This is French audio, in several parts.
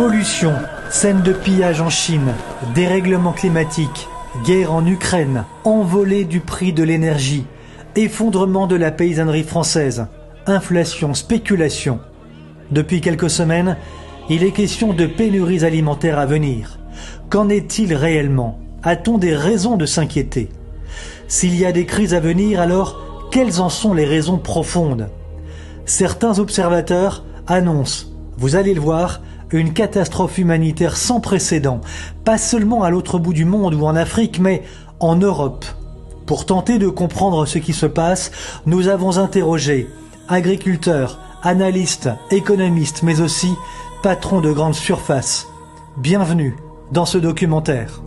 Pollution, scènes de pillage en Chine, dérèglement climatique, guerre en Ukraine, envolée du prix de l'énergie, effondrement de la paysannerie française, inflation, spéculation. Depuis quelques semaines, il est question de pénuries alimentaires à venir. Qu'en est-il réellement? A-t-on des raisons de s'inquiéter? S'il y a des crises à venir, alors quelles en sont les raisons profondes? Certains observateurs annoncent, vous allez le voir, une catastrophe humanitaire sans précédent, pas seulement à l'autre bout du monde ou en Afrique, mais en Europe. Pour tenter de comprendre ce qui se passe, nous avons interrogé agriculteurs, analystes, économistes, mais aussi patrons de grandes surfaces. Bienvenue dans ce documentaire.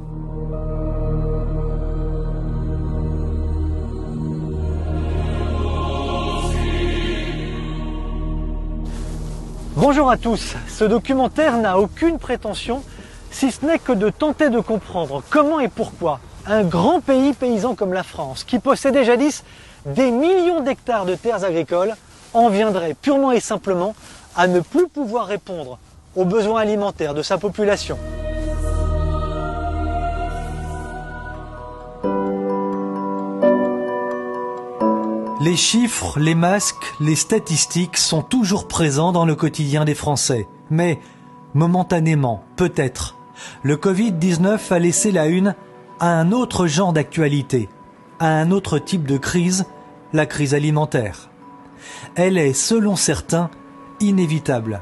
Bonjour à tous, ce documentaire n'a aucune prétention, si ce n'est que de tenter de comprendre comment et pourquoi un grand pays paysan comme la France, qui possédait jadis des millions d'hectares de terres agricoles, en viendrait purement et simplement à ne plus pouvoir répondre aux besoins alimentaires de sa population. Les chiffres, les masques, les statistiques sont toujours présents dans le quotidien des Français. Mais, momentanément, peut-être, le Covid-19 a laissé la une à un autre genre d'actualité, à un autre type de crise, la crise alimentaire. Elle est, selon certains, inévitable.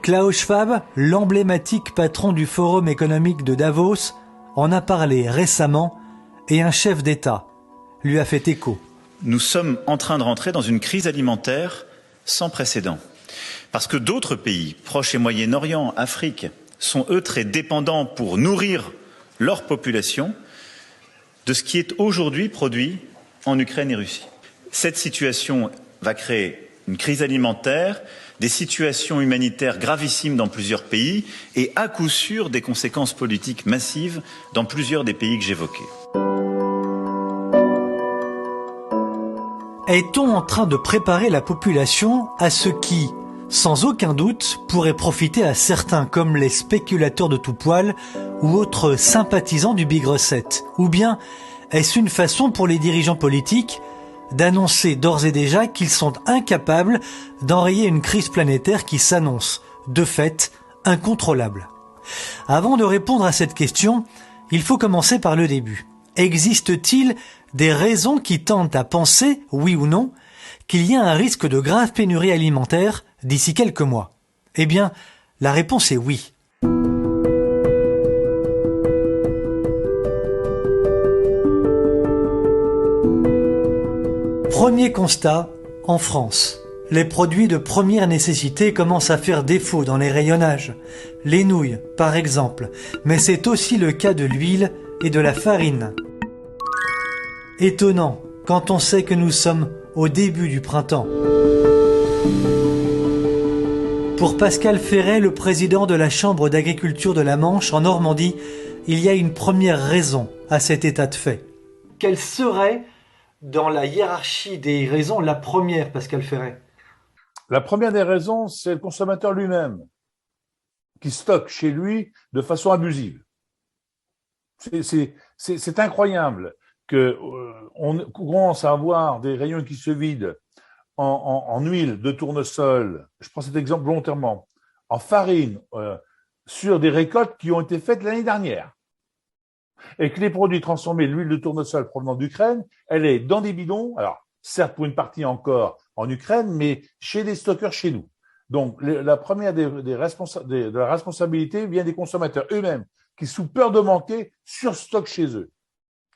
Klaus Schwab, l'emblématique patron du Forum économique de Davos, en a parlé récemment et un chef d'État lui a fait écho. Nous sommes en train de rentrer dans une crise alimentaire sans précédent. Parce que d'autres pays, Proche et Moyen-Orient, Afrique, sont eux très dépendants pour nourrir leur population de ce qui est aujourd'hui produit en Ukraine et Russie. Cette situation va créer une crise alimentaire, des situations humanitaires gravissimes dans plusieurs pays et à coup sûr des conséquences politiques massives dans plusieurs des pays que j'évoquais. Est-on en train de préparer la population à ce qui, sans aucun doute, pourrait profiter à certains comme les spéculateurs de tout poil ou autres sympathisants du Big Reset? Ou bien est-ce une façon pour les dirigeants politiques d'annoncer d'ores et déjà qu'ils sont incapables d'enrayer une crise planétaire qui s'annonce, de fait, incontrôlable? Avant de répondre à cette question, il faut commencer par le début. Existe-t-il des raisons qui tendent à penser, oui ou non, qu'il y a un risque de grave pénurie alimentaire d'ici quelques mois? Eh bien, la réponse est oui. Premier constat, en France. Les produits de première nécessité commencent à faire défaut dans les rayonnages. Les nouilles, par exemple, mais c'est aussi le cas de l'huile et de la farine. Étonnant, quand on sait que nous sommes au début du printemps. Pour Pascal Ferret, le président de la Chambre d'agriculture de la Manche en Normandie, il y a une première raison à cet état de fait. Quelle serait, dans la hiérarchie des raisons, la première, Pascal Ferret? La première des raisons, c'est le consommateur lui-même, qui stocke chez lui de façon abusive. C'est incroyable qu'on commence à avoir des rayons qui se vident en huile de tournesol, je prends cet exemple volontairement, en farine, sur des récoltes qui ont été faites l'année dernière. Et que les produits transformés, l'huile de tournesol provenant d'Ukraine, elle est dans des bidons, alors certes pour une partie encore en Ukraine, mais chez des stockeurs chez nous. Donc la première de la responsabilité vient des consommateurs eux-mêmes, qui sous peur de manquer, surstockent chez eux.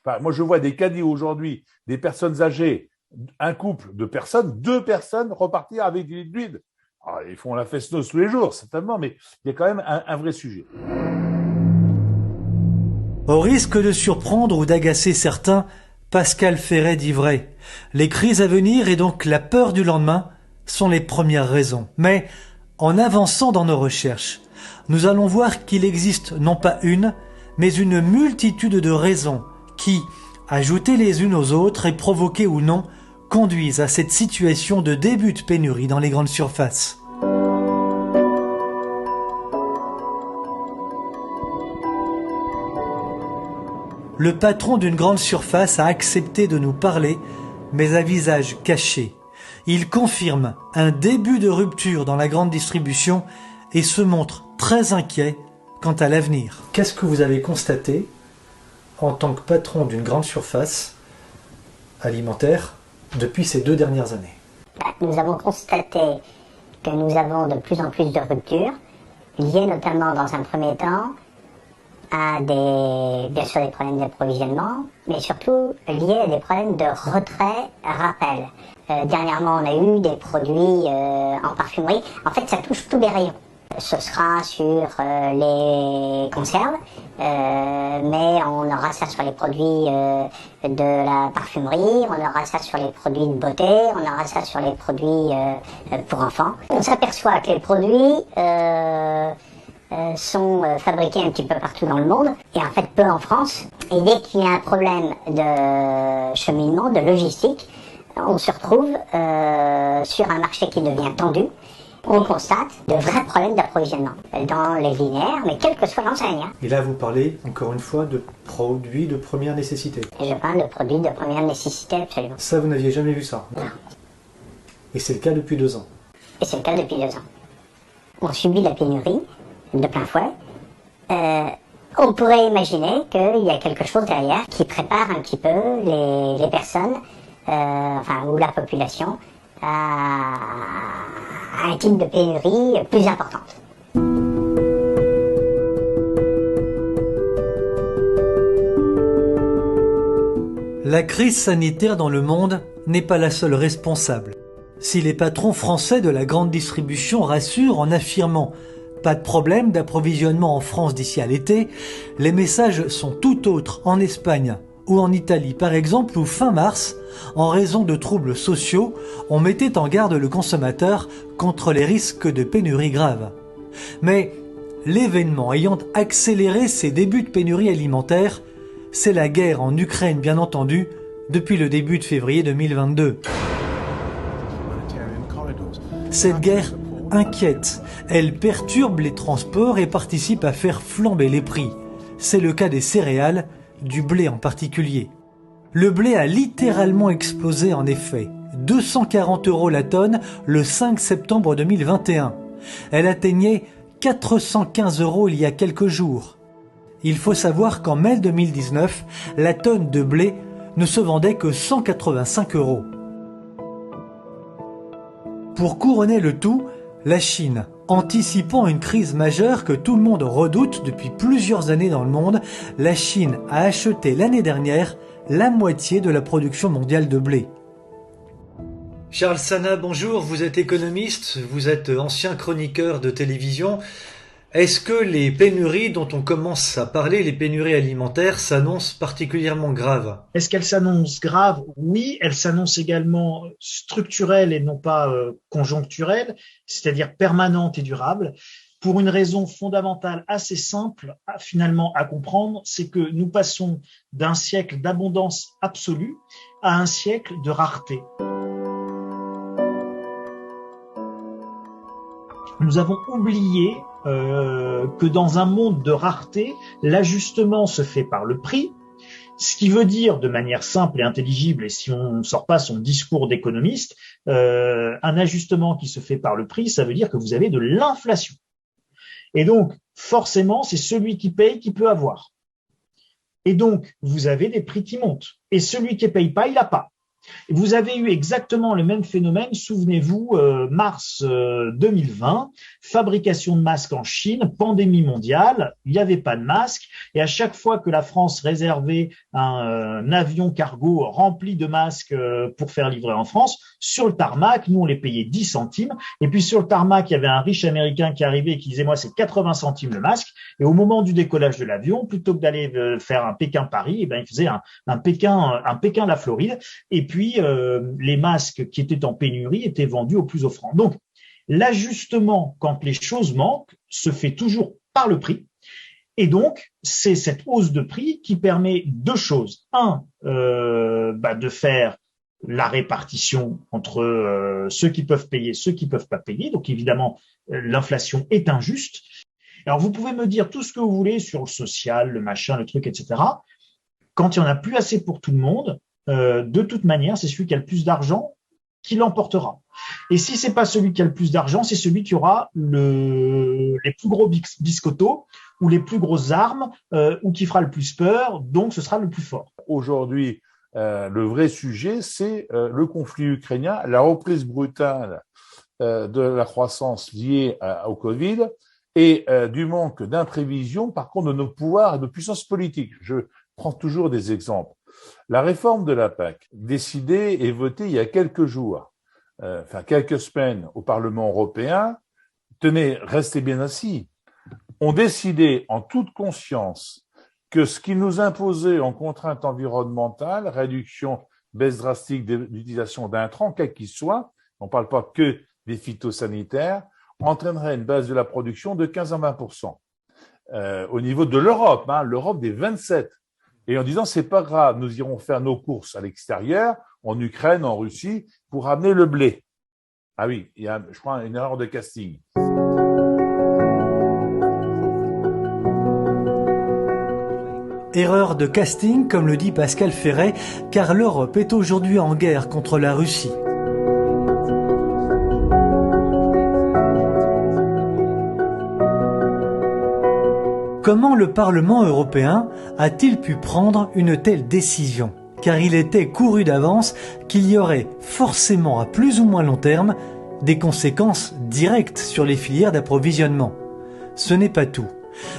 Enfin, moi je vois des caddies aujourd'hui, des personnes âgées, un couple de personnes, 2 personnes repartir avec de l'huile. Alors, ils font la feste-noz tous les jours, certainement, mais il y a quand même un vrai sujet. Au risque de surprendre ou d'agacer certains, Pascal Ferret dit vrai. Les crises à venir et donc la peur du lendemain sont les premières raisons. Mais en avançant dans nos recherches, nous allons voir qu'il existe non pas une, mais une multitude de raisons qui, ajoutées les unes aux autres et provoquées ou non, conduisent à cette situation de début de pénurie dans les grandes surfaces. Le patron d'une grande surface a accepté de nous parler, mais à visage caché. Il confirme un début de rupture dans la grande distribution et se montre très inquiet quant à l'avenir. Qu'est-ce que vous avez constaté en tant que patron d'une grande surface alimentaire depuis ces 2 dernières années? Nous avons constaté que nous avons de plus en plus de ruptures, liées notamment dans un premier temps à bien sûr des problèmes d'approvisionnement, mais surtout liés à des problèmes de retrait-rappel. Dernièrement, on a eu des produits en parfumerie. En fait, ça touche tous les rayons. Ce sera sur les conserves, mais on aura ça sur les produits de la parfumerie, on aura ça sur les produits de beauté, on aura ça sur les produits pour enfants. On s'aperçoit que les produits sont fabriqués un petit peu partout dans le monde, et en fait peu en France. Et dès qu'il y a un problème de cheminement, de logistique, on se retrouve sur un marché qui devient tendu. On constate de vrais problèmes d'approvisionnement dans les linéaires, mais quelle que soit l'enseigne. Et là, vous parlez, encore une fois, de produits de première nécessité. Et je parle de produits de première nécessité, absolument. Ça, vous n'aviez jamais vu ça? Non. Et c'est le cas depuis 2 ans? Et c'est le cas depuis 2 ans. On subit la pénurie de plein fouet. On pourrait imaginer qu'il y a quelque chose derrière qui prépare un petit peu les personnes, ou la population, à un type de pénurie plus importante. La crise sanitaire dans le monde n'est pas la seule responsable. Si les patrons français de la grande distribution rassurent en affirmant « pas de problème d'approvisionnement en France d'ici à l'été », les messages sont tout autres en Espagne ou en Italie par exemple, où fin mars, en raison de troubles sociaux, on mettait en garde le consommateur contre les risques de pénurie grave. Mais l'événement ayant accéléré ces débuts de pénurie alimentaire, c'est la guerre en Ukraine bien entendu, depuis le début de février 2022. Cette guerre inquiète, elle perturbe les transports et participe à faire flamber les prix. C'est le cas des céréales, du blé en particulier. Le blé a littéralement explosé en effet. 240 € la tonne le 5 septembre 2021. Elle atteignait 415 € il y a quelques jours. Il faut savoir qu'en mai 2019, la tonne de blé ne se vendait que 185 €. Pour couronner le tout, la Chine, anticipant une crise majeure que tout le monde redoute depuis plusieurs années dans le monde, la Chine a acheté l'année dernière la moitié de la production mondiale de blé. Charles Sana, bonjour, vous êtes économiste, vous êtes ancien chroniqueur de télévision. Est-ce que les pénuries dont on commence à parler, les pénuries alimentaires, s'annoncent particulièrement graves? Est-ce qu'elles s'annoncent graves? Oui, elles s'annoncent également structurelles et non pas conjoncturelles, c'est-à-dire permanentes et durables, pour une raison fondamentale assez simple finalement à comprendre, c'est que nous passons d'un siècle d'abondance absolue à un siècle de rareté. Nous avons oublié que dans un monde de rareté, l'ajustement se fait par le prix, ce qui veut dire de manière simple et intelligible, et si on ne sort pas son discours d'économiste, un ajustement qui se fait par le prix, ça veut dire que vous avez de l'inflation. Et donc, forcément, c'est celui qui paye qui peut avoir. Et donc, vous avez des prix qui montent. Et celui qui ne paye pas, il n'a pas. Vous avez eu exactement le même phénomène, souvenez-vous, mars 2020, fabrication de masques en Chine, pandémie mondiale, il n'y avait pas de masques, et à chaque fois que la France réservait un avion cargo rempli de masques pour faire livrer en France, sur le tarmac, nous on les payait 10 centimes, et puis sur le tarmac, il y avait un riche américain qui arrivait et qui disait « moi c'est 80 centimes le masque », et au moment du décollage de l'avion, plutôt que d'aller faire un Pékin-Paris, eh ben, il faisait un Pékin-La Floride, et puis les masques qui étaient en pénurie étaient vendus au plus offrant. Donc, l'ajustement, quand les choses manquent, se fait toujours par le prix. Et donc, c'est cette hausse de prix qui permet deux choses. De faire la répartition entre ceux qui peuvent payer, ceux qui peuvent pas payer. Donc, évidemment, l'inflation est injuste. Alors, vous pouvez me dire tout ce que vous voulez sur le social, le machin, le truc, etc. quand il n'y en a plus assez pour tout le monde, de toute manière, c'est celui qui a le plus d'argent qui l'emportera. Et si c'est pas celui qui a le plus d'argent, c'est celui qui aura les plus gros biscottos ou les plus grosses armes ou qui fera le plus peur, donc ce sera le plus fort. Aujourd'hui, le vrai sujet, c'est le conflit ukrainien, la reprise brutale de la croissance liée au Covid et du manque d'imprévision, par contre, de nos pouvoirs et de puissance politique. Je prends toujours des exemples. La réforme de la PAC, décidée et votée il y a quelques jours, quelques semaines au Parlement européen, tenez, restez bien assis, ont décidé en toute conscience que ce qui nous imposait en contrainte environnementale, réduction, baisse drastique de l'utilisation d'intrants, quel qu'il soit, on ne parle pas que des phytosanitaires, entraînerait une baisse de la production de 15 à 20%. Au niveau de l'Europe, l'Europe des 27. Et en disant, c'est pas grave, nous irons faire nos courses à l'extérieur, en Ukraine, en Russie, pour amener le blé. Ah oui, il y a, je crois, une erreur de casting. Erreur de casting, comme le dit Pascal Ferret, car l'Europe est aujourd'hui en guerre contre la Russie. Comment le Parlement européen a-t-il pu prendre une telle décision? Car il était couru d'avance qu'il y aurait forcément à plus ou moins long terme des conséquences directes sur les filières d'approvisionnement. Ce n'est pas tout.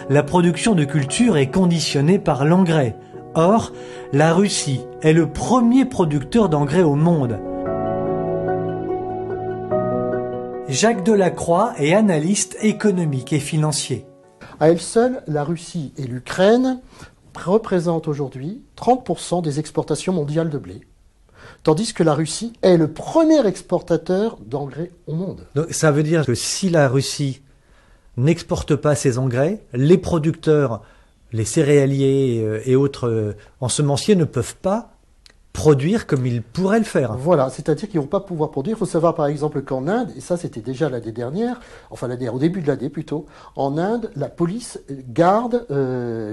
La production de cultures est conditionnée par l'engrais. Or, la Russie est le premier producteur d'engrais au monde. Jacques Delacroix est analyste économique et financier. À elle seule, la Russie et l'Ukraine représentent aujourd'hui 30% des exportations mondiales de blé. Tandis que la Russie est le premier exportateur d'engrais au monde. Donc, ça veut dire que si la Russie n'exporte pas ses engrais, les producteurs, les céréaliers et autres ensemenciers ne peuvent pas produire comme ils pourraient le faire. Voilà, c'est-à-dire qu'ils ne vont pas pouvoir produire. Il faut savoir par exemple qu'en Inde, et ça c'était déjà l'année dernière, au début de l'année plutôt, en Inde, la police garde,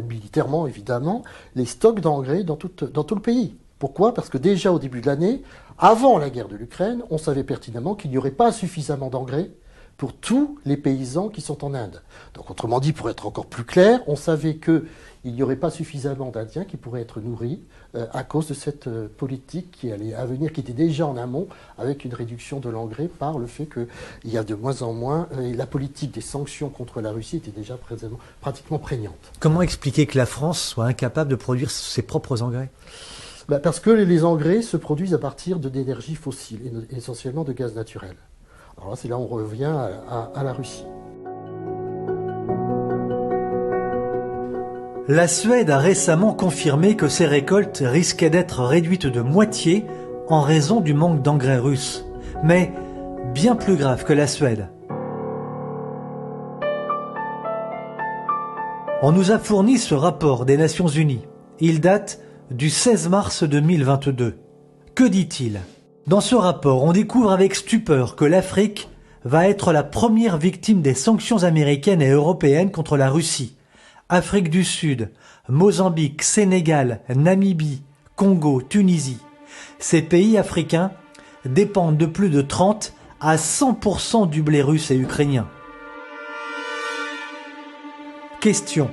militairement évidemment, les stocks d'engrais dans tout le pays. Pourquoi? Parce que déjà au début de l'année, avant la guerre de l'Ukraine, on savait pertinemment qu'il n'y aurait pas suffisamment d'engrais pour tous les paysans qui sont en Inde. Donc autrement dit, pour être encore plus clair, on savait qu'il n'y aurait pas suffisamment d'Indiens qui pourraient être nourris à cause de cette politique qui allait à venir, qui était déjà en amont, avec une réduction de l'engrais par le fait qu'il y a de moins en moins, la politique des sanctions contre la Russie était déjà pratiquement prégnante. Comment expliquer que la France soit incapable de produire ses propres engrais? Parce que les engrais se produisent à partir d'énergies fossiles, et essentiellement de gaz naturel. Alors là, c'est là où on revient à la Russie. La Suède a récemment confirmé que ses récoltes risquaient d'être réduites de moitié en raison du manque d'engrais russes. Mais bien plus grave que la Suède. On nous a fourni ce rapport des Nations Unies. Il date du 16 mars 2022. Que dit-il ? Dans ce rapport, on découvre avec stupeur que l'Afrique va être la première victime des sanctions américaines et européennes contre la Russie. Afrique du Sud, Mozambique, Sénégal, Namibie, Congo, Tunisie. Ces pays africains dépendent de plus de 30 à 100% du blé russe et ukrainien. Question.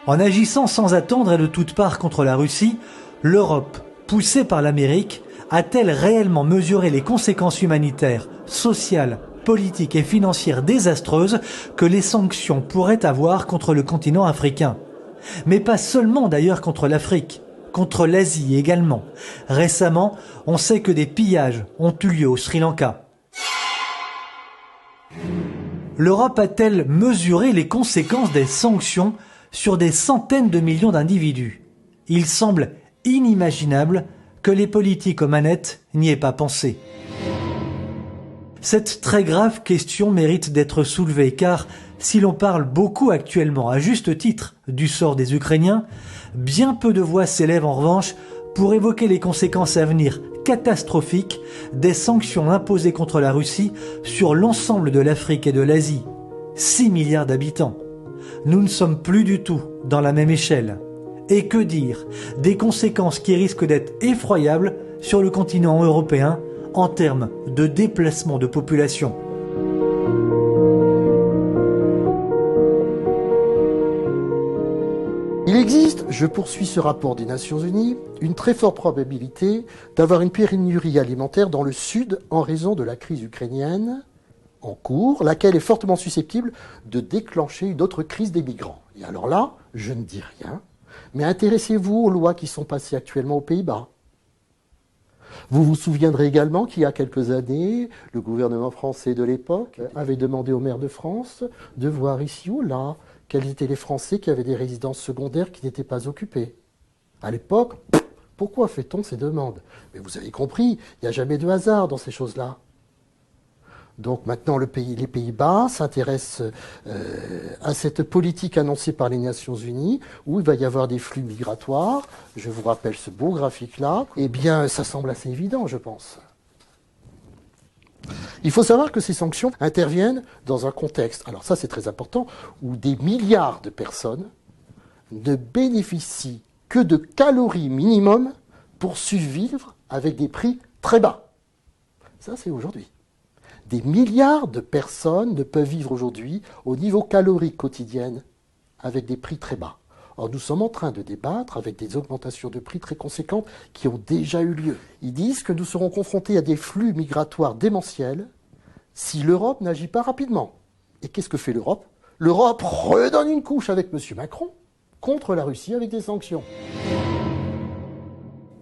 En agissant sans attendre et de toutes parts contre la Russie, l'Europe, poussée par l'Amérique, a-t-elle réellement mesuré les conséquences humanitaires, sociales, politiques et financières désastreuses que les sanctions pourraient avoir contre le continent africain? Mais pas seulement d'ailleurs contre l'Afrique, contre l'Asie également. Récemment, on sait que des pillages ont eu lieu au Sri Lanka. L'Europe a-t-elle mesuré les conséquences des sanctions sur des centaines de millions d'individus? Il semble inimaginable que les politiques aux manettes n'y aient pas pensé. Cette très grave question mérite d'être soulevée car si l'on parle beaucoup actuellement, à juste titre, du sort des Ukrainiens, bien peu de voix s'élèvent en revanche pour évoquer les conséquences à venir catastrophiques des sanctions imposées contre la Russie sur l'ensemble de l'Afrique et de l'Asie. 6 milliards d'habitants. Nous ne sommes plus du tout dans la même échelle. Et que dire des conséquences qui risquent d'être effroyables sur le continent européen en termes de déplacement de population. Il existe, je poursuis ce rapport des Nations Unies, une très forte probabilité d'avoir une pénurie alimentaire dans le sud en raison de la crise ukrainienne en cours, laquelle est fortement susceptible de déclencher une autre crise des migrants. Et alors là, je ne dis rien, mais intéressez-vous aux lois qui sont passées actuellement aux Pays-Bas. Vous vous souviendrez également qu'il y a quelques années, le gouvernement français de l'époque avait demandé au maire de France de voir ici ou là quels étaient les Français qui avaient des résidences secondaires qui n'étaient pas occupées. À l'époque, pourquoi fait-on ces demandes? Mais vous avez compris, il n'y a jamais de hasard dans ces choses-là. Donc maintenant, les Pays-Bas s'intéressent à cette politique annoncée par les Nations Unies, où il va y avoir des flux migratoires. Je vous rappelle ce beau graphique-là. Eh bien, ça semble assez évident, je pense. Il faut savoir que ces sanctions interviennent dans un contexte, alors ça c'est très important, où des milliards de personnes ne bénéficient que de calories minimum pour survivre avec des prix très bas. Ça c'est aujourd'hui. Des milliards de personnes ne peuvent vivre aujourd'hui au niveau calorique quotidienne avec des prix très bas. Or, nous sommes en train de débattre avec des augmentations de prix très conséquentes qui ont déjà eu lieu. Ils disent que nous serons confrontés à des flux migratoires démentiels si l'Europe n'agit pas rapidement. Et qu'est-ce que fait l'Europe? L'Europe redonne une couche avec M. Macron contre la Russie avec des sanctions.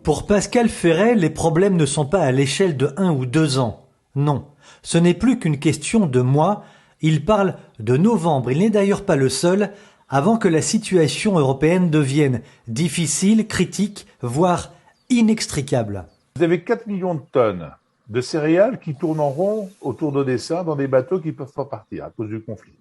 Pour Pascal Ferret, les problèmes ne sont pas à l'échelle de 1 ou 2 ans. Non, ce n'est plus qu'une question de mois. Il parle de novembre. Il n'est d'ailleurs pas le seul, avant que la situation européenne devienne difficile, critique, voire inextricable. Vous avez 4 millions de tonnes de céréales qui tournent en rond autour d'Odessa dans des bateaux qui ne peuvent pas partir à cause du conflit.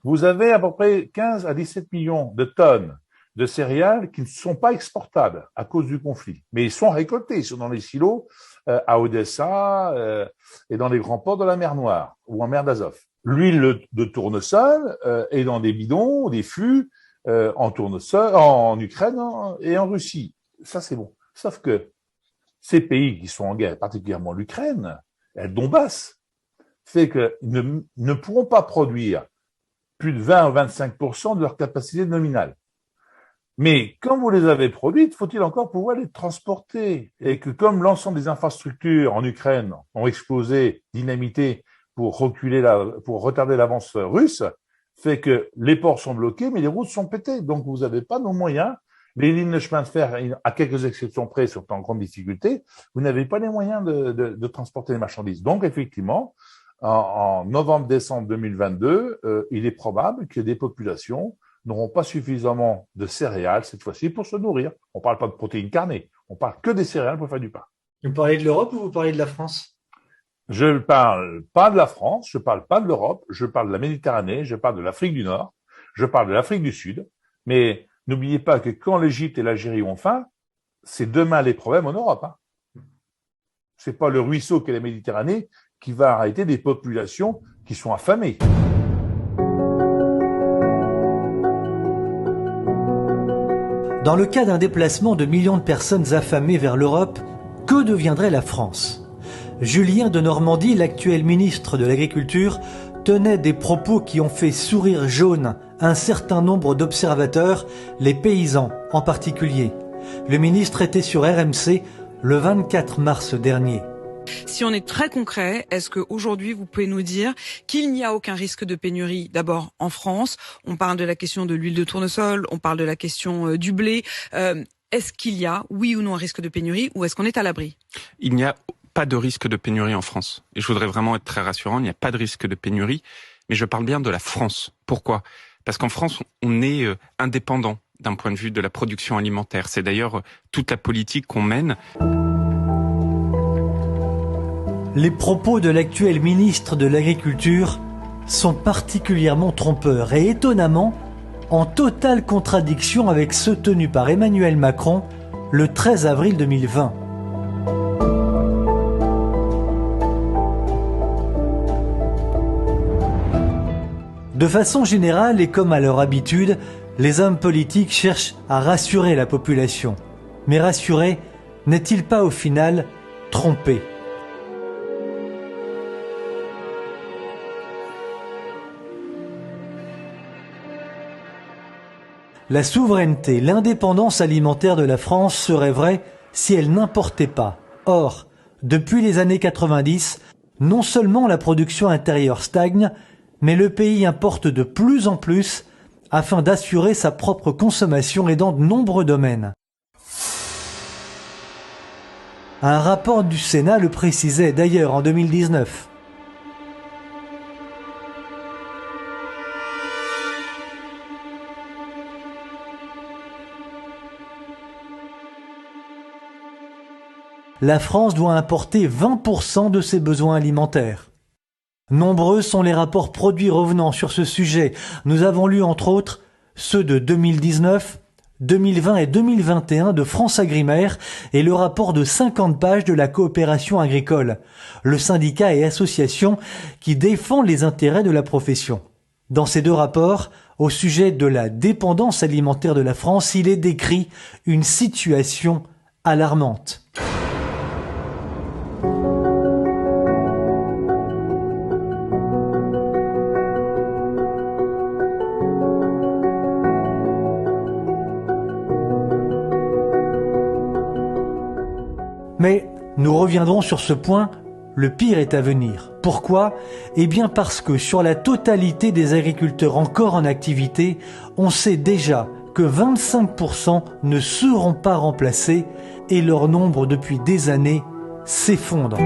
Vous avez à peu près 15 à 17 millions de tonnes de céréales qui ne sont pas exportables à cause du conflit. Mais ils sont récoltés, ils sont dans les silos à Odessa et dans les grands ports de la mer Noire ou en mer d'Azov. L'huile de tournesol est dans des bidons, des fûts en tournesol, en Ukraine et en Russie. Ça, c'est bon. Sauf que ces pays qui sont en guerre, particulièrement l'Ukraine, et le Donbass, fait qu'ils ne pourront pas produire plus de 20 ou 25% de leur capacité nominale. Mais quand vous les avez produites, faut-il encore pouvoir les transporter? Et que comme l'ensemble des infrastructures en Ukraine ont explosé, dynamité, pour retarder l'avance russe, fait que les ports sont bloqués, mais les routes sont pétées. Donc vous n'avez pas nos moyens. Les lignes de chemin de fer, à quelques exceptions près, sont en grande difficulté. Vous n'avez pas les moyens de transporter les marchandises. Donc effectivement, en novembre-décembre 2022, il est probable que des populations n'auront pas suffisamment de céréales cette fois-ci pour se nourrir. On ne parle pas de protéines carnées, on parle que des céréales pour faire du pain. Vous parlez de l'Europe ou vous parlez de la France? Je ne parle pas de la France, je ne parle pas de l'Europe, je parle de la Méditerranée, je parle de l'Afrique du Nord, je parle de l'Afrique du Sud. Mais n'oubliez pas que quand l'Égypte et l'Algérie ont faim, c'est demain les problèmes en Europe. Ce n'est pas le ruisseau qu'est la Méditerranée qui va arrêter des populations qui sont affamées. Dans le cas d'un déplacement de millions de personnes affamées vers l'Europe, que deviendrait la France? Julien de Normandie, l'actuel ministre de l'Agriculture, tenait des propos qui ont fait sourire jaune un certain nombre d'observateurs, les paysans en particulier. Le ministre était sur RMC le 24 mars dernier. Si on est très concret, est-ce qu'aujourd'hui vous pouvez nous dire qu'il n'y a aucun risque de pénurie d'abord en France? On parle de la question de l'huile de tournesol, on parle de la question du blé. Est-ce qu'il y a, oui ou non, un risque de pénurie ou est-ce qu'on est à l'abri? Il n'y a pas de risque de pénurie en France. Et je voudrais vraiment être très rassurant, il n'y a pas de risque de pénurie, mais je parle bien de la France. Pourquoi? Parce qu'en France, on est indépendant d'un point de vue de la production alimentaire. C'est d'ailleurs toute la politique qu'on mène. Les propos de l'actuel ministre de l'Agriculture sont particulièrement trompeurs et étonnamment en totale contradiction avec ceux tenus par Emmanuel Macron le 13 avril 2020. De façon générale et comme à leur habitude, Les hommes politiques cherchent à rassurer la population. Mais rassurer n'est-il pas au final tromper ? La souveraineté, l'indépendance alimentaire de la France serait vraie si elle n'importait pas. Or, depuis les années 90, non seulement la production intérieure stagne, mais le pays importe de plus en plus afin d'assurer sa propre consommation et dans de nombreux domaines. Un rapport du Sénat le précisait d'ailleurs en 2019. La France doit importer 20% de ses besoins alimentaires. Nombreux sont les rapports produits revenant sur ce sujet. Nous avons lu entre autres ceux de 2019, 2020 et 2021 de France Agrimaire et le rapport de 50 pages de la coopération agricole, le syndicat et association qui défend les intérêts de la profession. Dans ces deux rapports, au sujet de la dépendance alimentaire de la France, il est décrit une situation alarmante. Mais nous reviendrons sur ce point, le pire est à venir. Pourquoi ? Eh bien parce que sur la totalité des agriculteurs encore en activité, on sait déjà que 25% ne seront pas remplacés et leur nombre depuis des années s'effondre.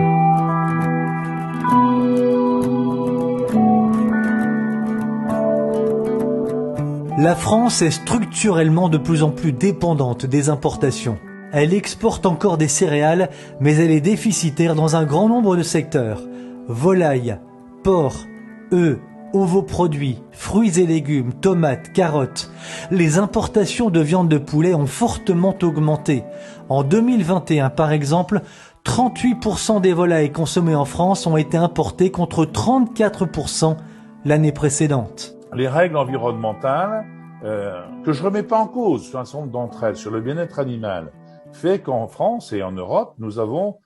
La France est structurellement de plus en plus dépendante des importations. Elle exporte encore des céréales, mais elle est déficitaire dans un grand nombre de secteurs. Volailles, porc, œufs, ovoproduits, fruits et légumes, tomates, carottes. Les importations de viande de poulet ont fortement augmenté. En 2021, par exemple, 38% des volailles consommées en France ont été importées contre 34% l'année précédente. Les règles environnementales, que je remets pas en cause, sur un certain nombre d'entre elles, sur le bien-être animal, fait qu'en France et en Europe, nous avons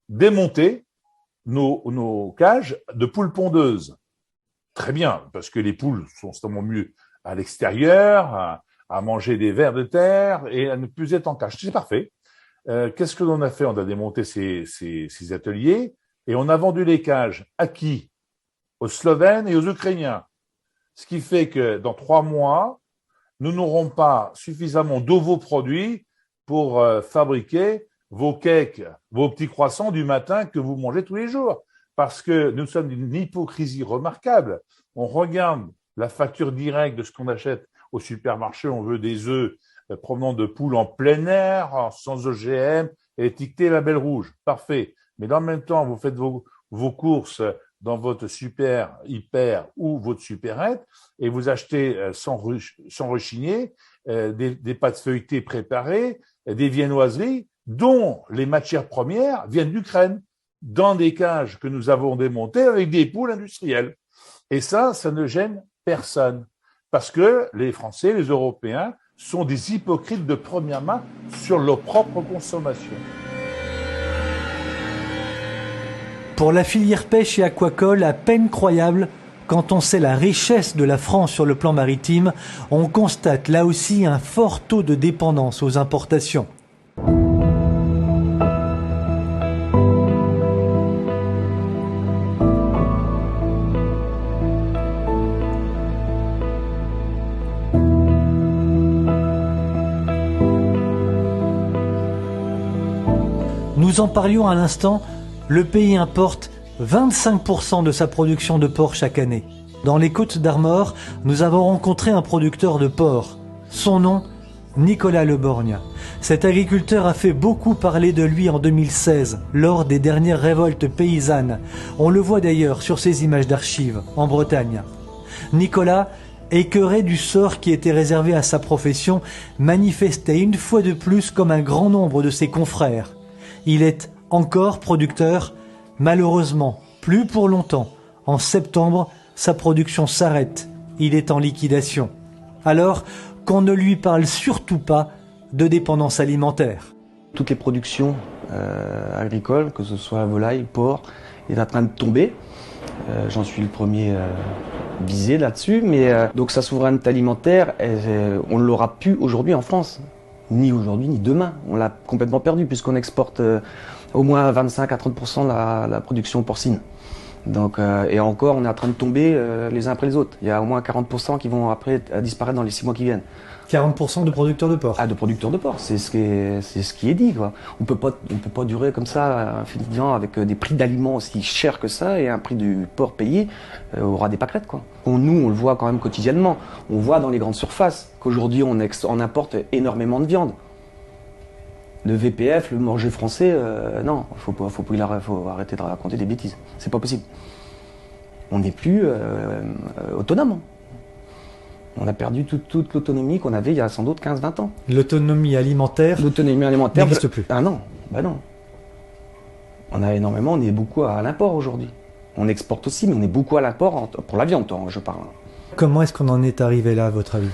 démonté nos cages de poules pondeuses. Très bien, parce que les poules sont extrêmement mieux à l'extérieur, à manger des vers de terre et à ne plus être en cage. C'est parfait. Qu'est-ce que l'on a fait ? On a démonté ces ateliers et on a vendu les cages à qui ? Aux Slovènes et aux Ukrainiens. Ce qui fait que dans 3 mois, nous n'aurons pas suffisamment d'ovoproduits pour fabriquer vos cakes, vos petits croissants du matin que vous mangez tous les jours. Parce que nous sommes d'une hypocrisie remarquable. On regarde la facture directe de ce qu'on achète au supermarché, on veut des œufs provenant de poules en plein air, sans OGM, et étiquetés label rouge. Parfait. Mais dans le même temps, vous faites vos courses dans votre super, hyper ou votre supérette et vous achetez sans rechigner des pâtes feuilletées préparées, des viennoiseries dont les matières premières viennent d'Ukraine, dans des cages que nous avons démontées avec des poules industrielles. Et ça ne gêne personne. Parce que les Français, les Européens, sont des hypocrites de première main sur leur propre consommation. Pour la filière pêche et aquacole, à peine croyable, quand on sait la richesse de la France sur le plan maritime, on constate là aussi un fort taux de dépendance aux importations. Nous en parlions à l'instant, le pays importe 25% de sa production de porc chaque année. Dans les Côtes d'Armor, nous avons rencontré un producteur de porc. Son nom, Nicolas Leborgne. Cet agriculteur a fait beaucoup parler de lui en 2016, lors des dernières révoltes paysannes. On le voit d'ailleurs sur ces images d'archives, en Bretagne. Nicolas, écœuré du sort qui était réservé à sa profession, manifestait une fois de plus comme un grand nombre de ses confrères. Il est encore producteur, malheureusement, plus pour longtemps. En septembre, sa production s'arrête. Il est en liquidation. Alors qu'on ne lui parle surtout pas de dépendance alimentaire. Toutes les productions agricoles, que ce soit volaille, porc, est en train de tomber. J'en suis le premier visé là-dessus, mais donc sa souveraineté alimentaire, on ne l'aura plus aujourd'hui en France. Ni aujourd'hui, ni demain. On l'a complètement perdu puisqu'on exporte au moins 25 à 30% de la production porcine. Donc, et encore, on est en train de tomber les uns après les autres. Il y a au moins 40% qui vont après disparaître dans les 6 mois qui viennent. 40% de producteurs de porc. Ah, de producteurs de porc, c'est ce qui est dit, quoi. On peut pas durer comme ça infiniment avec des prix d'aliments aussi chers que ça et un prix du porc payé aura des pâquerettes, quoi. Nous, on le voit quand même quotidiennement. On voit dans les grandes surfaces qu'aujourd'hui on importe énormément de viande. Le VPF, le manger français, non, faut arrêter de raconter des bêtises. C'est pas possible. On n'est plus autonome. On a perdu toute l'autonomie qu'on avait il y a sans doute 15-20 ans. L'autonomie alimentaire n'existe plus. Ah non, bah non. On est beaucoup à l'import aujourd'hui. On exporte aussi, mais on est beaucoup à l'import pour la viande, je parle. Comment est-ce qu'on en est arrivé là, à votre avis?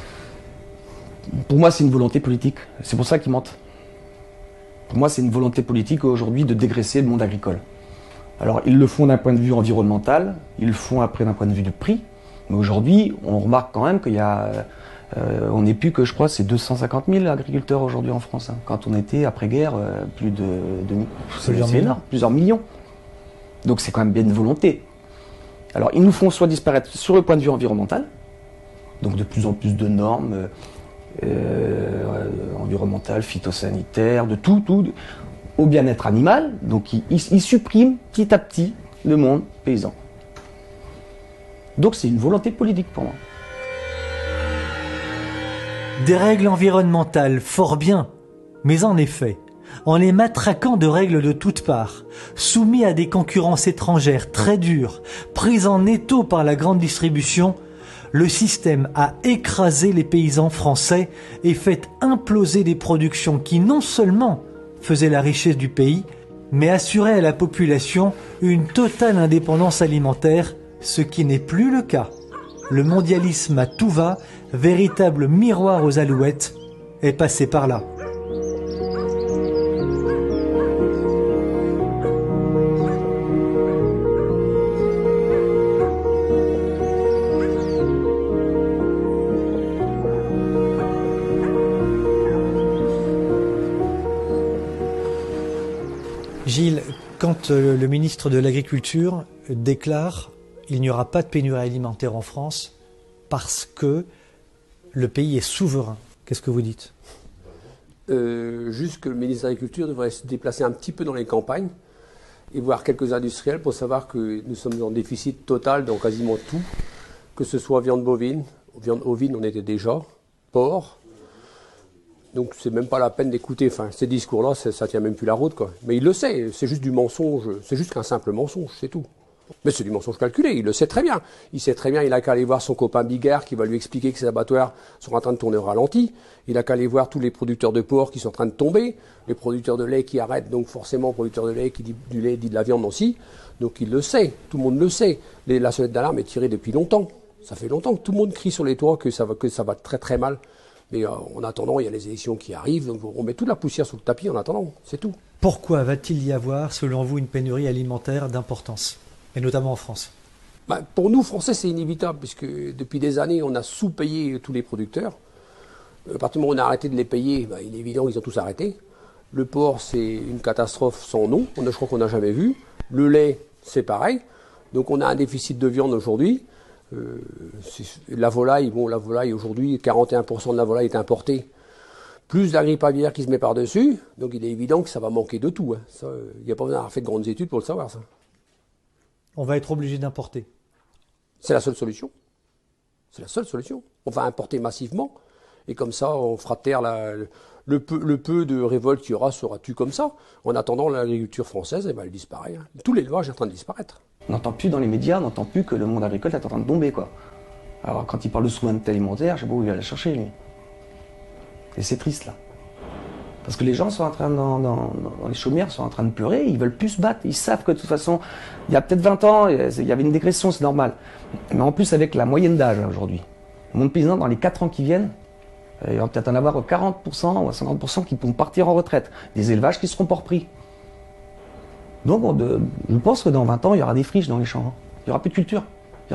Pour moi, c'est une volonté politique. C'est pour ça qu'ils mentent. Pour moi, c'est une volonté politique aujourd'hui de dégraisser le monde agricole. Alors, ils le font d'un point de vue environnemental, ils le font après d'un point de vue de prix. Mais aujourd'hui, on remarque quand même qu'il y a, on n'est plus que, je crois, c'est 250 000 agriculteurs aujourd'hui en France. Hein. Quand on était après-guerre, plus de c'est énorme, plusieurs millions. Donc c'est quand même bien une volonté. Alors ils nous font soit disparaître sur le point de vue environnemental, donc de plus en plus de normes environnementales, phytosanitaires, de tout, au bien-être animal. Donc ils suppriment petit à petit le monde paysan. Donc c'est une volonté politique pour moi. Des règles environnementales, fort bien. Mais en effet, en les matraquant de règles de toutes parts, soumis à des concurrences étrangères très dures, prises en étau par la grande distribution, le système a écrasé les paysans français et fait imploser des productions qui non seulement faisaient la richesse du pays, mais assuraient à la population une totale indépendance alimentaire, ce qui n'est plus le cas. Le mondialisme à tout va, véritable miroir aux alouettes, est passé par là. Gilles, quand le ministre de l'Agriculture déclare qu'il n'y aura pas de pénurie alimentaire en France parce que le pays est souverain, qu'est-ce que vous dites? Juste que le ministre de l'Agriculture devrait se déplacer un petit peu dans les campagnes et voir quelques industriels pour savoir que nous sommes en déficit total dans quasiment tout, que ce soit viande bovine, viande ovine on était déjà, porc. Donc c'est même pas la peine d'écouter, enfin ces discours-là, ça tient même plus la route, quoi. Mais il le sait, c'est juste du mensonge, c'est juste qu'un simple mensonge, c'est tout. Mais c'est du mensonge calculé, il le sait très bien. Il sait très bien, il a qu'à aller voir son copain Bigard qui va lui expliquer que ses abattoirs sont en train de tourner au ralenti. Il a qu'à aller voir tous les producteurs de porc qui sont en train de tomber, les producteurs de lait qui arrêtent, donc forcément producteurs de lait qui dit du lait dit de la viande aussi. Donc il le sait, tout le monde le sait. La sonnette d'alarme est tirée depuis longtemps. Ça fait longtemps que tout le monde crie sur les toits que ça va très très mal. Mais en attendant, il y a les élections qui arrivent, donc on met toute la poussière sous le tapis en attendant, c'est tout. Pourquoi va-t-il y avoir, selon vous, une pénurie alimentaire d'importance, et notamment en France? Pour nous, Français, c'est inévitable, puisque depuis des années, on a sous-payé tous les producteurs. À partir du moment où on a arrêté de les payer, il est évident qu'ils ont tous arrêté. Le porc, c'est une catastrophe sans nom, je crois qu'on n'a jamais vu. Le lait, c'est pareil. Donc on a un déficit de viande aujourd'hui. La volaille, la volaille aujourd'hui, 41% de la volaille est importée, plus la grippe aviaire qui se met par-dessus, donc il est évident que ça va manquer de tout. Hein. Il n'y a pas besoin d'avoir fait de grandes études pour le savoir, ça. On va être obligé d'importer. C'est la seule solution. C'est la seule solution. On va importer massivement, et comme ça, on fera taire le peu de révolte qu'il y aura sera tué comme ça. En attendant, l'agriculture française, elle disparaît. Hein. Tout l'élevage est en train de disparaître. On n'entend plus dans les médias, on n'entend plus que le monde agricole est en train de tomber, quoi. Alors quand il parle de souveraineté alimentaire, je sais pas où il va la chercher, lui. Et c'est triste, là. Parce que les gens sont en train, dans les chaumières, sont en train de pleurer, ils veulent plus se battre. Ils savent que de toute façon, il y a peut-être 20 ans, il y avait une dégression, c'est normal. Mais en plus, avec la moyenne d'âge, aujourd'hui, Le monde paysan, dans les 4 ans qui viennent, il va peut-être en avoir 40% ou 50% qui vont partir en retraite. Des élevages qui seront pas repris. Donc, je pense que dans 20 ans, il y aura des friches dans les champs. Hein. Il n'y aura plus de culture. Il y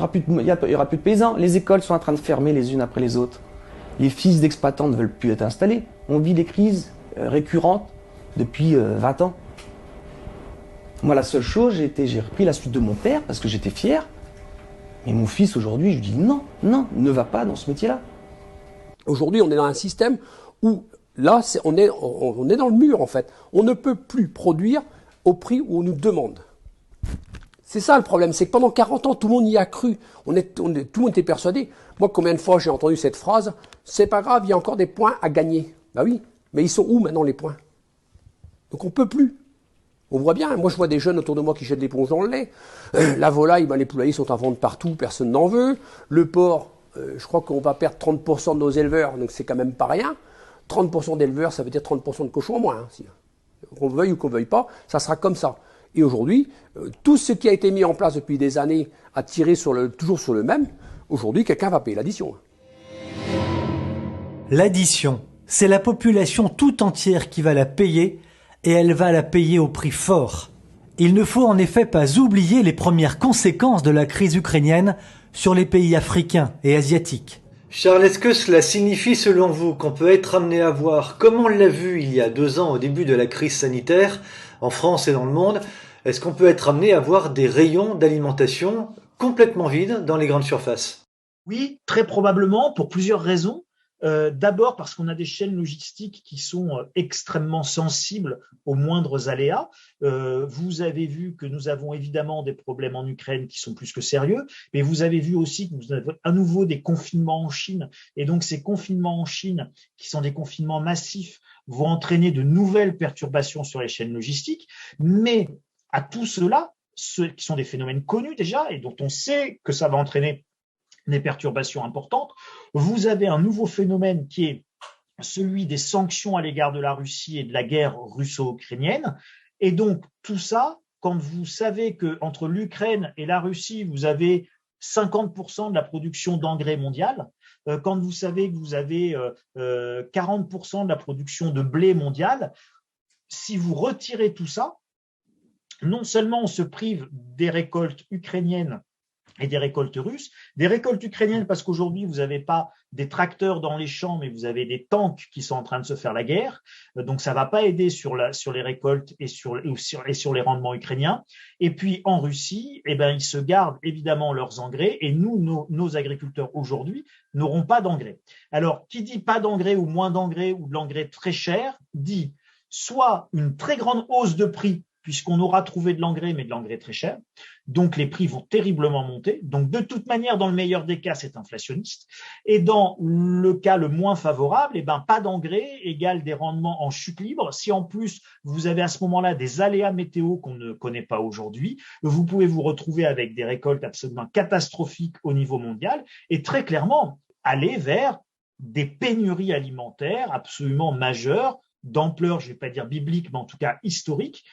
aura plus de paysans. Les écoles sont en train de fermer les unes après les autres. Les fils d'exploitants ne veulent plus être installés. On vit des crises récurrentes depuis 20 ans. Moi, la seule chose, j'ai repris la suite de mon père parce que j'étais fier. Mais mon fils, aujourd'hui, je lui dis non, ne va pas dans ce métier-là. Aujourd'hui, on est dans un système où, là, on est dans le mur, en fait. On ne peut plus produire au prix où on nous demande. C'est ça le problème, c'est que pendant 40 ans, tout le monde y a cru. Tout le monde était persuadé. Moi, combien de fois j'ai entendu cette phrase, c'est pas grave, il y a encore des points à gagner. Bah oui, mais ils sont où maintenant les points? Donc on peut plus. On voit bien, moi je vois des jeunes autour de moi qui jettent l'éponge dans le lait. La volaille, les poulaillers sont à vendre partout, personne n'en veut. Le porc, je crois qu'on va perdre 30% de nos éleveurs, donc c'est quand même pas rien. 30% d'éleveurs, ça veut dire 30% de cochons en moins. Hein, si. Qu'on veuille ou qu'on veuille pas, ça sera comme ça. Et aujourd'hui, tout ce qui a été mis en place depuis des années à tirer toujours sur le même, aujourd'hui, quelqu'un va payer l'addition. L'addition, c'est la population tout entière qui va la payer, et elle va la payer au prix fort. Il ne faut en effet pas oublier les premières conséquences de la crise ukrainienne sur les pays africains et asiatiques. Charles, est-ce que cela signifie selon vous qu'on peut être amené à voir, comme on l'a vu il y a 2 ans au début de la crise sanitaire, en France et dans le monde, est-ce qu'on peut être amené à voir des rayons d'alimentation complètement vides dans les grandes surfaces? Oui, très probablement, pour plusieurs raisons. D'abord parce qu'on a des chaînes logistiques qui sont extrêmement sensibles aux moindres aléas. Vous avez vu que nous avons évidemment des problèmes en Ukraine qui sont plus que sérieux, mais vous avez vu aussi que nous avons à nouveau des confinements en Chine. Et donc ces confinements en Chine, qui sont des confinements massifs, vont entraîner de nouvelles perturbations sur les chaînes logistiques. Mais à tout cela, ceux qui sont des phénomènes connus déjà et dont on sait que ça va entraîner des perturbations importantes, vous avez un nouveau phénomène qui est celui des sanctions à l'égard de la Russie et de la guerre russo-ukrainienne. Et donc, tout ça, quand vous savez qu'entre l'Ukraine et la Russie, vous avez 50% de la production d'engrais mondiale, quand vous savez que vous avez 40% de la production de blé mondial, si vous retirez tout ça, non seulement on se prive des récoltes ukrainiennes et des récoltes russes, des récoltes ukrainiennes parce qu'aujourd'hui vous n'avez pas des tracteurs dans les champs, mais vous avez des tanks qui sont en train de se faire la guerre, donc ça va pas aider sur les récoltes et sur les rendements ukrainiens. Et puis en Russie, ils se gardent évidemment leurs engrais et nos agriculteurs aujourd'hui n'auront pas d'engrais. Alors qui dit pas d'engrais ou moins d'engrais ou de l'engrais très cher dit soit une très grande hausse de prix puisqu'on aura trouvé de l'engrais, mais de l'engrais très cher. Donc, les prix vont terriblement monter. Donc, de toute manière, dans le meilleur des cas, c'est inflationniste. Et dans le cas le moins favorable, pas d'engrais égale des rendements en chute libre. Si en plus, vous avez à ce moment-là des aléas météo qu'on ne connaît pas aujourd'hui, vous pouvez vous retrouver avec des récoltes absolument catastrophiques au niveau mondial et très clairement aller vers des pénuries alimentaires absolument majeures, d'ampleur, je ne vais pas dire biblique, mais en tout cas historique.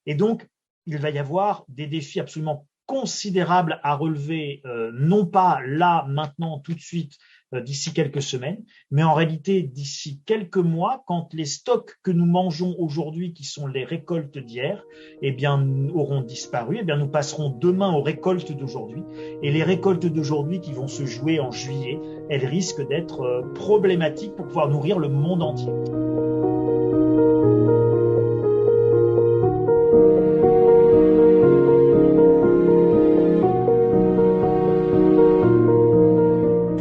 Et donc, il va y avoir des défis absolument considérables à relever, non pas là, maintenant, tout de suite, d'ici quelques semaines, mais en réalité d'ici quelques mois, quand les stocks que nous mangeons aujourd'hui, qui sont les récoltes d'hier, auront disparu, nous passerons demain aux récoltes d'aujourd'hui. Et les récoltes d'aujourd'hui qui vont se jouer en juillet, elles risquent d'être problématiques pour pouvoir nourrir le monde entier.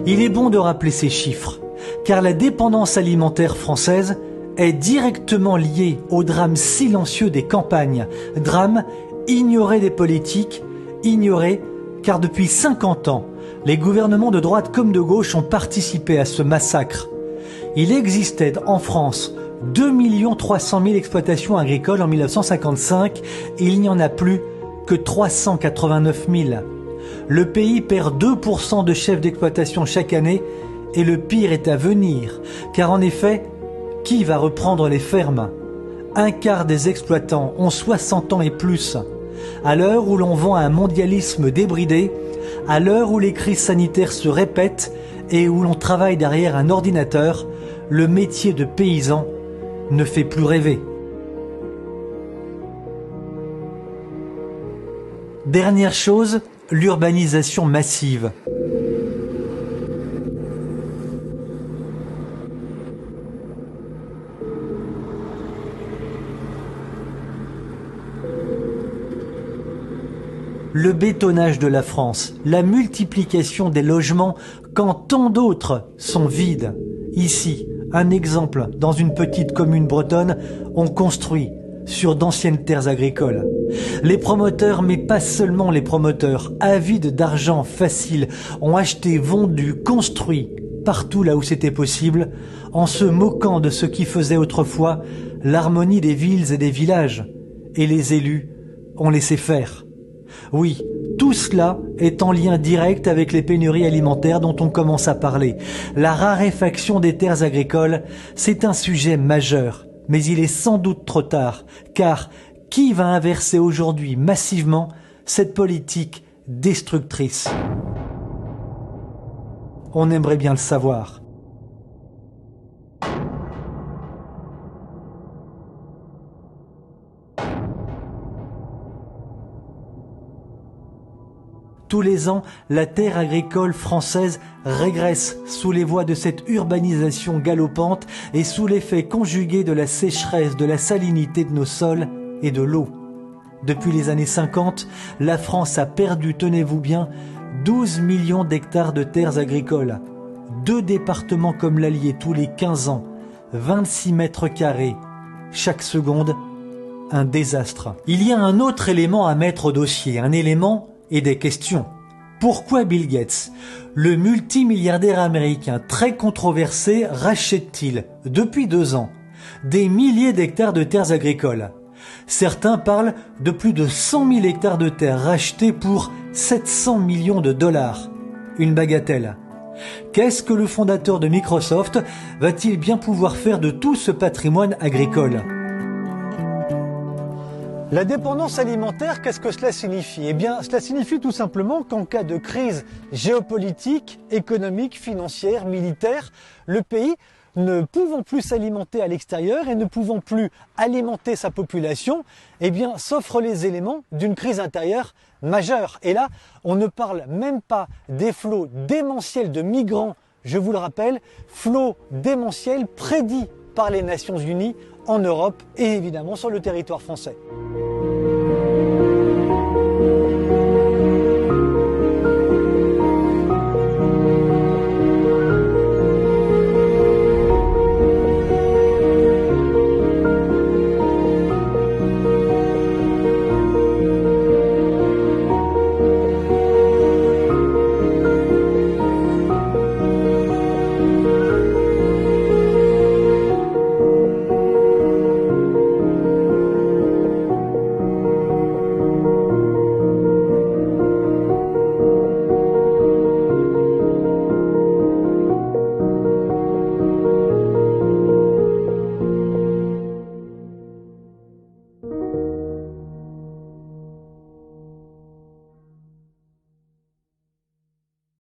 Il est bon de rappeler ces chiffres, car la dépendance alimentaire française est directement liée au drame silencieux des campagnes, drame ignoré des politiques, ignoré car depuis 50 ans, les gouvernements de droite comme de gauche ont participé à ce massacre. Il existait en France 2 300 000 exploitations agricoles en 1955 et il n'y en a plus que 389 000. Le pays perd 2% de chefs d'exploitation chaque année et le pire est à venir, car en effet, qui va reprendre les fermes? Un quart des exploitants ont 60 ans et plus. À l'heure où l'on vend un mondialisme débridé, à l'heure où les crises sanitaires se répètent et où l'on travaille derrière un ordinateur, le métier de paysan ne fait plus rêver. Dernière chose, l'urbanisation massive. Le bétonnage de la France, la multiplication des logements quand tant d'autres sont vides. Ici, un exemple, dans une petite commune bretonne, on construit sur d'anciennes terres agricoles. Les promoteurs, mais pas seulement les promoteurs, avides d'argent facile, ont acheté, vendu, construit partout là où c'était possible, en se moquant de ce qui faisait autrefois l'harmonie des villes et des villages. Et les élus ont laissé faire. Oui, tout cela est en lien direct avec les pénuries alimentaires dont on commence à parler. La raréfaction des terres agricoles, c'est un sujet majeur. Mais il est sans doute trop tard, car qui va inverser aujourd'hui massivement cette politique destructrice? On aimerait bien le savoir. Tous les ans, la terre agricole française régresse sous les voies de cette urbanisation galopante et sous l'effet conjugué de la sécheresse, de la salinité de nos sols et de l'eau. Depuis les années 50, la France a perdu, tenez-vous bien, 12 millions d'hectares de terres agricoles. 2 départements comme l'Allier tous les 15 ans, 26 mètres carrés. Chaque seconde, un désastre. Il y a un autre élément à mettre au dossier, un élément et des questions. Pourquoi Bill Gates, le multimilliardaire américain très controversé, rachète-t-il, depuis 2 ans, des milliers d'hectares de terres agricoles? Certains parlent de plus de 100 000 hectares de terres rachetés pour 700 millions de dollars. Une bagatelle. Qu'est-ce que le fondateur de Microsoft va-t-il bien pouvoir faire de tout ce patrimoine agricole? La dépendance alimentaire, qu'est-ce que cela signifie? Eh bien, cela signifie tout simplement qu'en cas de crise géopolitique, économique, financière, militaire, le pays, ne pouvant plus s'alimenter à l'extérieur et ne pouvant plus alimenter sa population, eh bien, s'offrent les éléments d'une crise intérieure majeure. Et là, on ne parle même pas des flots démentiels de migrants, je vous le rappelle, flots démentiels prédits par les Nations Unies en Europe et évidemment sur le territoire français.